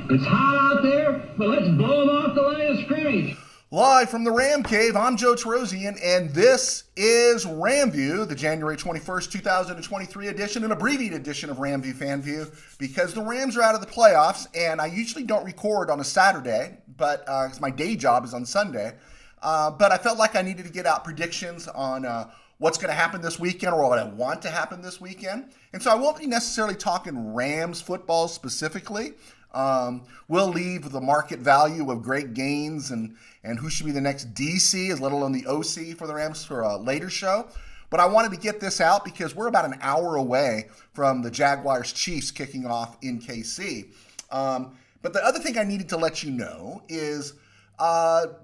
It's hot out there, but let's blow them off the line of scrimmage. Live from the Ram Cave, I'm Joe Terosian, and this is RamView, the January 21st, 2023 edition, an abbreviated edition of RamView Fanview, because the Rams are out of the playoffs, and I usually don't record on a Saturday, but because my day job is on Sunday, but I felt like I needed to get out predictions on what's going to happen this weekend or what I want to happen this weekend, and so I won't be necessarily talking Rams football specifically. We'll leave the market value of Greg Gaines and who should be the next DC, as let alone the OC for the Rams for a later show. But I wanted to get this out because we're about an hour away from the Jaguars-Chiefs kicking off in KC. But the other thing I needed to let you know is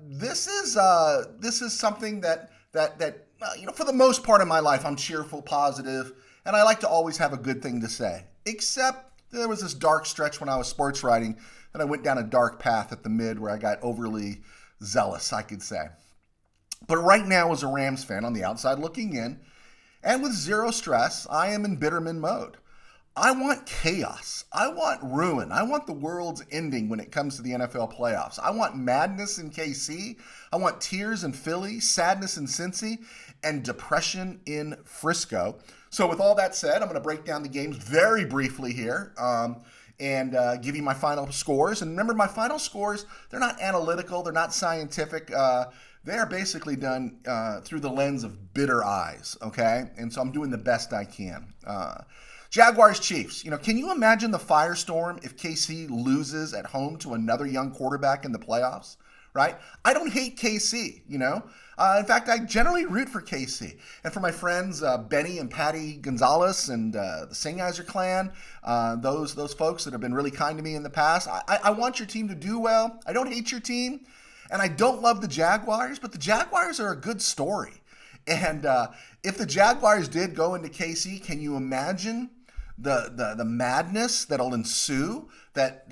this is something that for the most part of my life, I'm cheerful, positive, and I like to always have a good thing to say, except there was this dark stretch when I was sports writing that I went down a dark path at the mid where I got overly zealous, I could say. But right now, as a Rams fan on the outside looking in, and with zero stress, I am in Bitterman mode. I want chaos. I want ruin. I want the world's ending when it comes to the NFL playoffs. I want madness in KC. I want tears in Philly, sadness in Cincy, and depression in Frisco. So with all that said, I'm going to break down the games very briefly here and give you my final scores. And remember, my final scores, they're not analytical. They're not scientific. They are basically done through the lens of bitter eyes, okay? And so I'm doing the best I can. Jaguars-Chiefs. Can you imagine the firestorm if KC loses at home to another young quarterback in the playoffs, right? I don't hate KC, in fact, I generally root for KC. And for my friends, Benny and Patty Gonzalez and the Sennheiser clan, those folks that have been really kind to me in the past, I want your team to do well. I don't hate your team. And I don't love the Jaguars, but the Jaguars are a good story. And if the Jaguars did go into KC, can you imagine the madness that'll ensue? That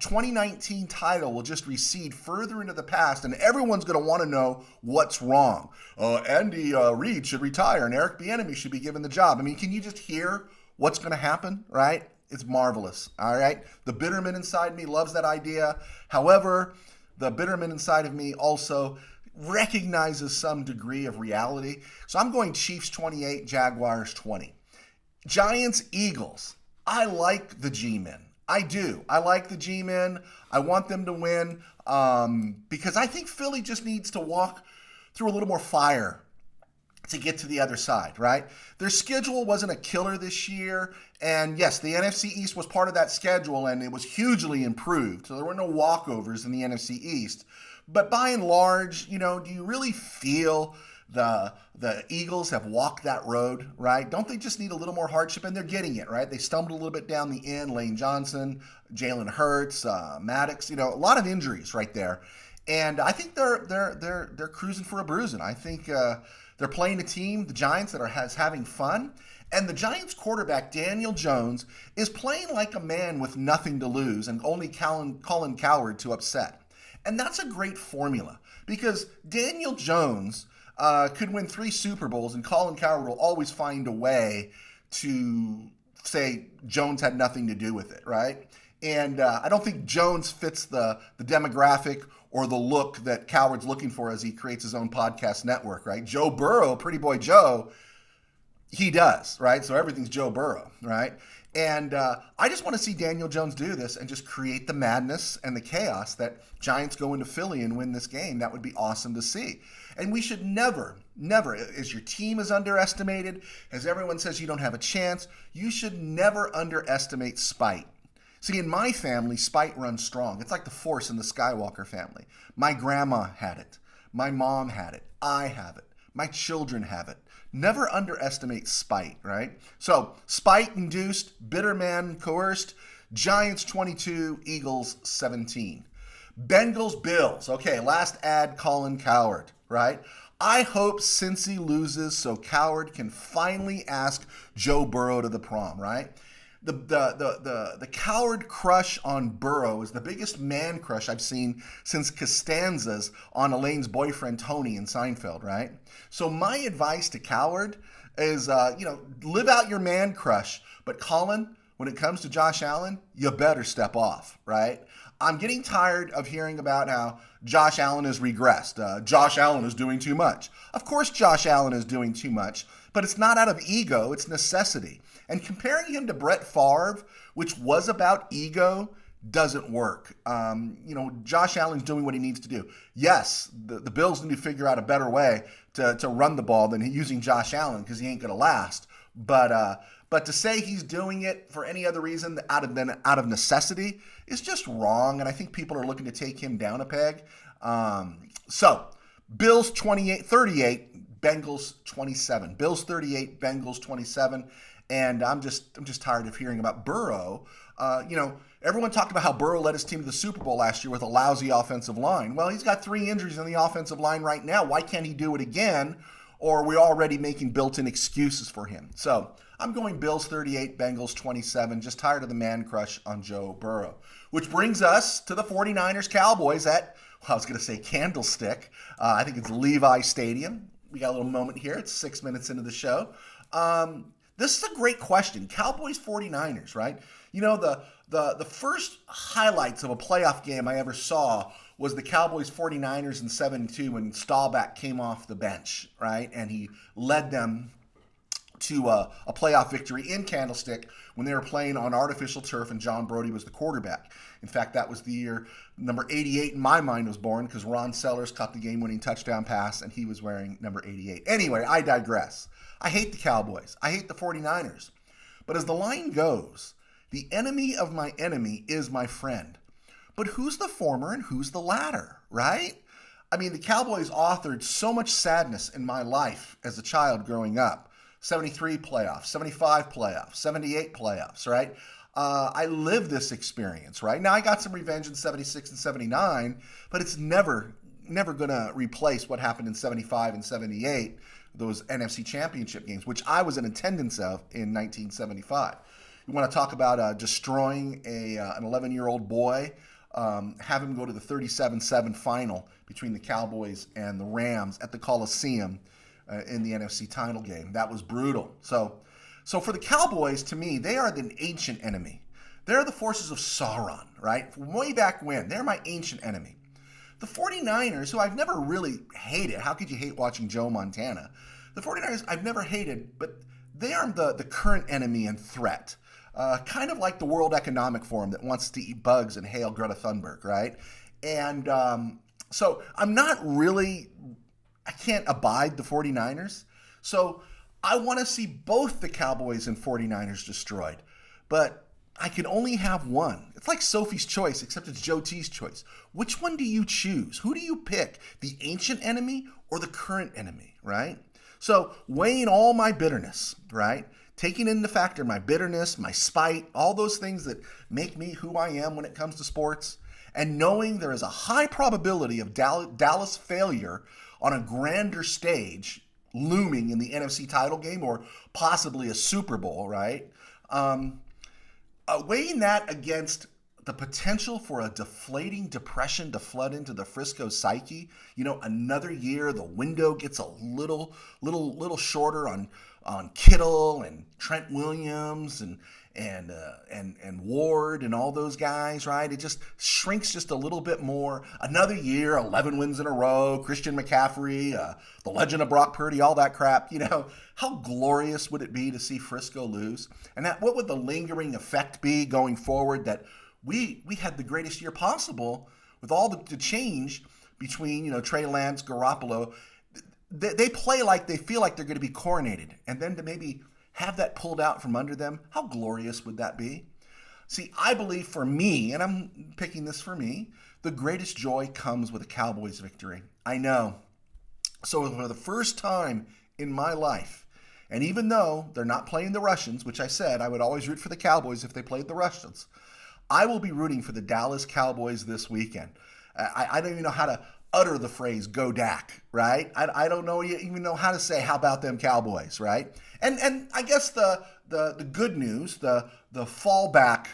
2019 title will just recede further into the past, and everyone's going to want to know what's wrong. Andy Reid should retire, and Eric Bieniemy should be given the job. I mean, can you just hear what's going to happen, right? It's marvelous, all right? The Bitterman inside me loves that idea. However, the Bitterman inside of me also recognizes some degree of reality. So I'm going Chiefs 28, Jaguars 20. Giants, Eagles. I like the G-Men. I do. I like the G-Men. I want them to win because I think Philly just needs to walk through a little more fire to get to the other side, right? Their schedule wasn't a killer this year. And yes, the NFC East was part of that schedule and it was hugely improved. So there were no walkovers in the NFC East. But by and large, do you really feel the Eagles have walked that road, right? Don't they just need a little more hardship? And they're getting it, right? They stumbled a little bit down the end. Lane Johnson, Jalen Hurts, Maddox, a lot of injuries right there. And I think they're cruising for a bruising. I think they're playing a team, the Giants, that is having fun. And the Giants quarterback, Daniel Jones, is playing like a man with nothing to lose and only Colin Cowherd to upset. And that's a great formula because Daniel Jones could win 3 Super Bowls, and Colin Cowherd will always find a way to say Jones had nothing to do with it, right? And I don't think Jones fits the demographic or the look that Cowherd's looking for as he creates his own podcast network, right? Joe Burrow, Pretty Boy Joe, he does, right? So everything's Joe Burrow, right? And I just want to see Daniel Jones do this and just create the madness and the chaos that Giants go into Philly and win this game. That would be awesome to see. And we should never, as your team is underestimated, as everyone says you don't have a chance, you should never underestimate spite. See, in my family, spite runs strong. It's like the Force in the Skywalker family. My grandma had it. My mom had it. I have it. My children have it. Never underestimate spite, right? So, spite-induced, bitter man coerced, Giants 22, Eagles 17. Bengals, Bills. Okay, last ad, Colin Cowherd, right? I hope Cincy loses so Cowherd can finally ask Joe Burrow to the prom, right? The Cowherd crush on Burrow is the biggest man crush I've seen since Costanza's on Elaine's boyfriend Tony in Seinfeld, right? So my advice to Cowherd is, live out your man crush. But Colin, when it comes to Josh Allen, you better step off, right? I'm getting tired of hearing about how Josh Allen has regressed. Josh Allen is doing too much. Of course Josh Allen is doing too much, but it's not out of ego, it's necessity. And comparing him to Brett Favre, which was about ego, doesn't work. Josh Allen's doing what he needs to do. Yes, the Bills need to figure out a better way to run the ball than using Josh Allen because he ain't going to last. But to say he's doing it for any other reason out of necessity is just wrong, and I think people are looking to take him down a peg. So Bills 38, Bengals 27. Bills 38, Bengals 27, and I'm just tired of hearing about Burrow. Everyone talked about how Burrow led his team to the Super Bowl last year with a lousy offensive line. Well, he's got 3 injuries on the offensive line right now. Why can't he do it again? Or are we already making built-in excuses for him? So I'm going Bills 38, Bengals 27. Just tired of the man crush on Joe Burrow. Which brings us to the 49ers Cowboys at, I was going to say Candlestick. I think it's Levi Stadium. We got a little moment here. It's 6 minutes into the show. This is a great question. Cowboys 49ers, right? The first highlights of a playoff game I ever saw was the Cowboys 49ers in 72 when Staubach came off the bench, right? And he led them to a playoff victory in Candlestick when they were playing on artificial turf and John Brodie was the quarterback. In fact, that was the year number 88 in my mind was born because Ron Sellers caught the game-winning touchdown pass and he was wearing number 88. Anyway, I digress. I hate the Cowboys. I hate the 49ers. But as the line goes, the enemy of my enemy is my friend. But who's the former and who's the latter, right? I mean, the Cowboys authored so much sadness in my life as a child growing up. 73 playoffs, 75 playoffs, 78 playoffs, right? I lived this experience, right? Now, I got some revenge in 76 and 79, but it's never going to replace what happened in 75 and 78, those NFC championship games, which I was in attendance of in 1975. You want to talk about destroying an 11-year-old boy, have him go to the 37-7 final between the Cowboys and the Rams at the Coliseum in the NFC title game. That was brutal. So for the Cowboys, to me, they are the ancient enemy. They're the forces of Sauron, right? From way back when. They're my ancient enemy. The 49ers, who I've never really hated. How could you hate watching Joe Montana? The 49ers I've never hated, but they are the current enemy and threat. Kind of like the World Economic Forum that wants to eat bugs and hail Greta Thunberg, right? And so I'm not really, I can't abide the 49ers. So I want to see both the Cowboys and 49ers destroyed. But I can only have one. It's like Sophie's Choice, except it's Joe T's choice. Which one do you choose? Who do you pick? The ancient enemy or the current enemy, right? So weighing all my bitterness, right? Taking into factor my bitterness, my spite, all those things that make me who I am when it comes to sports, and knowing there is a high probability of Dallas failure on a grander stage looming in the NFC title game or possibly a Super Bowl, right? Weighing that against the potential for a deflating depression to flood into the Frisco psyche, another year the window gets a little shorter on Kittle and Trent Williams and Ward and all those guys, right? It just shrinks just a little bit more. Another year, 11 wins in a row, Christian McCaffrey, the legend of Brock Purdy, all that crap. How glorious would it be to see Frisco lose? And what would the lingering effect be going forward that we had the greatest year possible with all the change between, Trey Lance, Garoppolo. They play like they feel like they're going to be coronated, and then to maybe have that pulled out from under them, how glorious would that be? See, I believe for me, and I'm picking this for me, the greatest joy comes with a Cowboys victory. I know. So for the first time in my life, and even though they're not playing the Russians, which I said I would always root for the Cowboys if they played the Russians, I will be rooting for the Dallas Cowboys this weekend. I don't even know how to utter the phrase "Go Dak," right? I don't even know how to say "How about them Cowboys," right? And I guess the good news, the fallback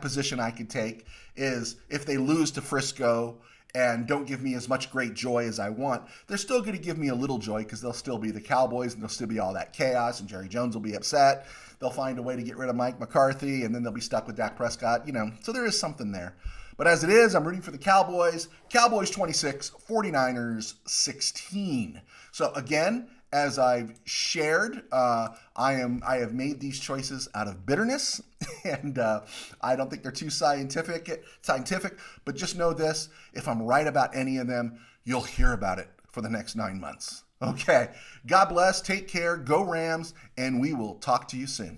position I could take is if they lose to Frisco and don't give me as much great joy as I want, they're still going to give me a little joy because they'll still be the Cowboys and there'll still be all that chaos and Jerry Jones will be upset. They'll find a way to get rid of Mike McCarthy and then they'll be stuck with Dak Prescott, so there is something there. But as it is, I'm rooting for the Cowboys. Cowboys 26, 49ers 16. So again, as I've shared, I have made these choices out of bitterness, and I don't think they're too scientific. But just know this: if I'm right about any of them, you'll hear about it for the next 9 months. Okay. God bless. Take care. Go Rams, and we will talk to you soon.